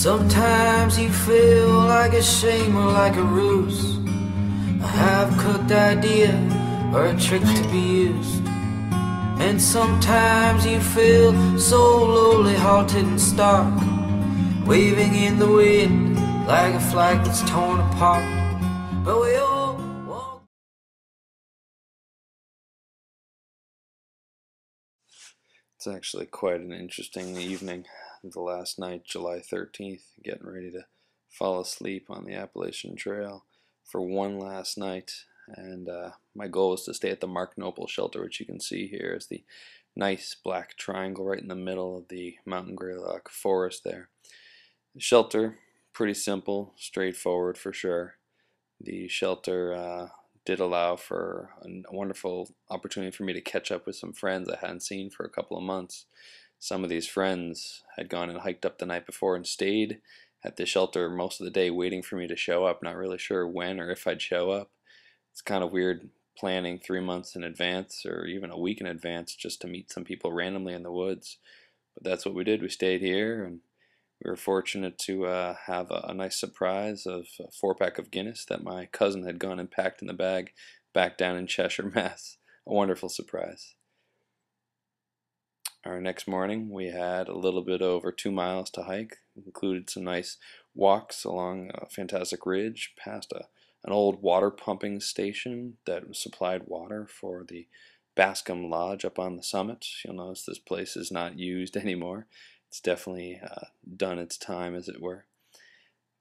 Sometimes you feel like a shame or like a ruse, a half-cooked idea or a trick to be used. And sometimes you feel so lowly, halted and stark, waving in the wind like a flag that's torn apart. But we all walk. It's actually quite an interesting evening. The last night, July 13th, getting ready to fall asleep on the Appalachian Trail for one last night. And my goal was to stay at the Mark Noble shelter, which you can see here is the nice black triangle right in the middle of the mountain greylock forest there. The shelter, pretty simple, straightforward for sure. The shelter did allow for a wonderful opportunity for me to catch up with some friends I hadn't seen for a couple of months. Some of these friends had gone and hiked up the night before and stayed at the shelter most of the day waiting for me to show up, not really sure when or if I'd show up. It's kind of weird planning 3 months in advance or even a week in advance just to meet some people randomly in the woods. But that's what we did. We stayed here, and we were fortunate to have a nice surprise of a 4-pack of Guinness that my cousin had gone and packed in the bag back down in Cheshire, Mass. A wonderful surprise. Our next morning we had a little bit over 2 miles to hike. Included some nice walks along a fantastic ridge past an old water pumping station that supplied water for the Bascom Lodge up on the summit. You'll notice this place is not used anymore. It's definitely done its time, as it were.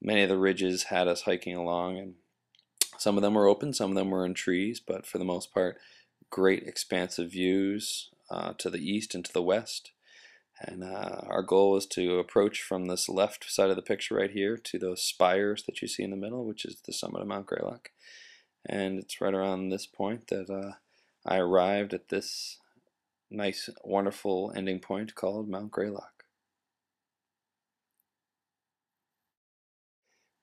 Many of the ridges had us hiking along, and some of them were open, some of them were in trees, but for the most part, great expansive views to the east and to the west. And our goal was to approach from this left side of the picture right here to those spires that you see in the middle, which is the summit of Mount Greylock. And it's right around this point that I arrived at this nice, wonderful ending point called Mount Greylock.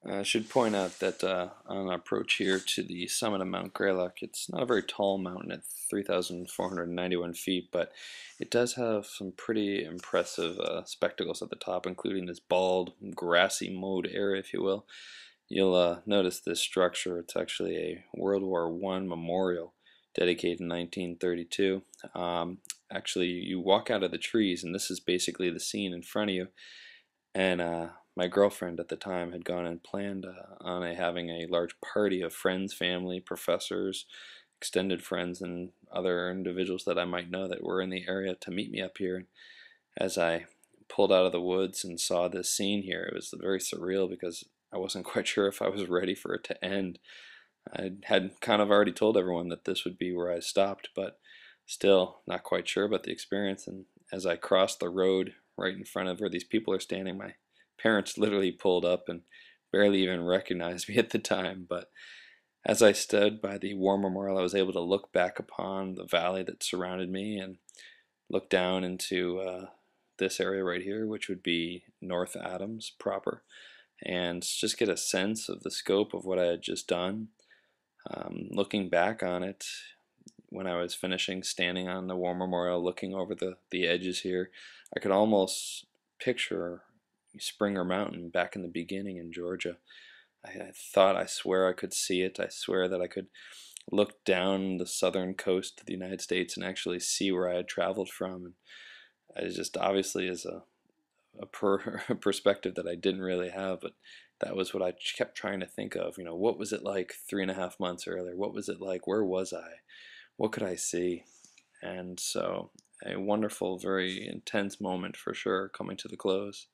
I should point out that on approach here to the summit of Mount Greylock, it's not a very tall mountain at 3,491 feet, but it does have some pretty impressive spectacles at the top, including this bald, grassy mowed area, if you will. You'll notice this structure. It's actually a World War I memorial dedicated in 1932. Actually, you walk out of the trees, and this is basically the scene in front of you, and my girlfriend at the time had gone and planned on having a large party of friends, family, professors, extended friends, and other individuals that I might know that were in the area to meet me up here. And as I pulled out of the woods and saw this scene here, it was very surreal because I wasn't quite sure if I was ready for it to end. I had kind of already told everyone that this would be where I stopped, but still not quite sure about the experience. And as I crossed the road right in front of where these people are standing, my parents literally pulled up and barely even recognized me at the time. But as I stood by the war memorial, I was able to look back upon the valley that surrounded me and look down into this area right here, which would be North Adams proper, and just get a sense of the scope of what I had just done. Looking back on it, when I was finishing standing on the war memorial, looking over the edges here, I could almost picture Springer Mountain back in the beginning in Georgia. I thought, I swear I could see it. I swear that I could look down the southern coast of the United States and actually see where I had traveled from. And it just obviously is a perspective that I didn't really have, but that was what I kept trying to think of. You know, what was it like 3.5 months earlier? What was it like? Where was I? What could I see? And so a wonderful, very intense moment for sure coming to the close.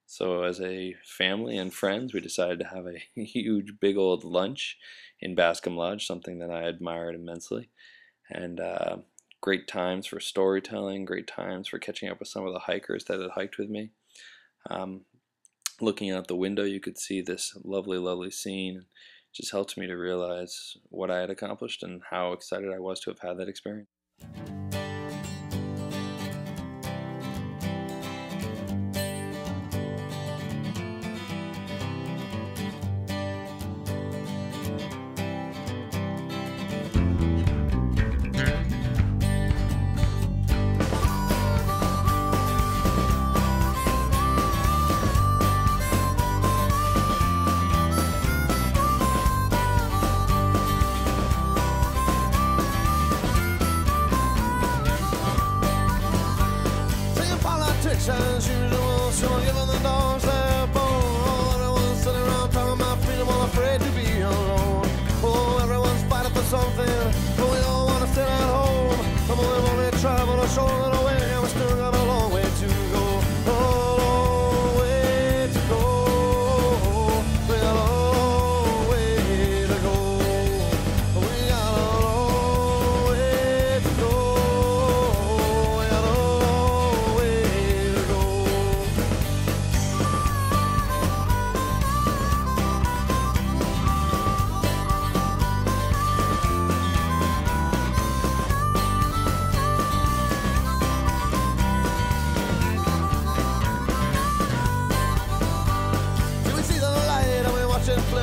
So as a family and friends, we decided to have a huge, big old lunch in Bascom Lodge, something that I admired immensely. And great times for storytelling, great times for catching up with some of the hikers that had hiked with me. Looking out the window, you could see this lovely, lovely scene. It just helped me to realize what I had accomplished and how excited I was to have had that experience.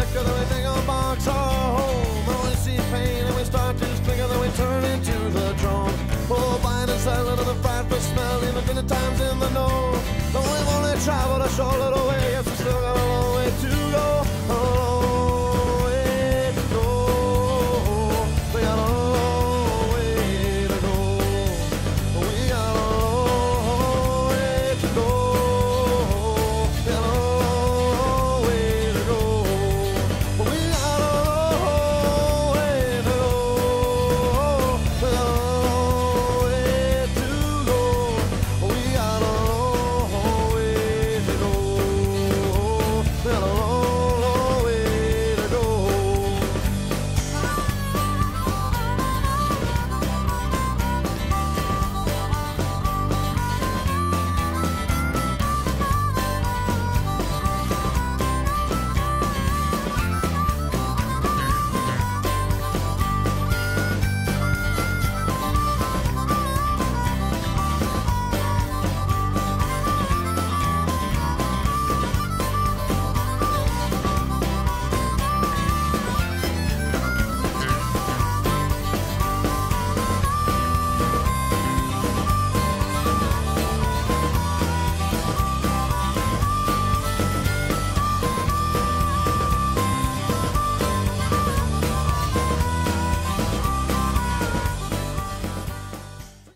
wreck, and then we take our box home. And we see pain and we start to speak, and then we turn into the drone. Oh, buying and selling and the fried fish smell, even dinner times in the know. But we've only traveled a short little way. Yes,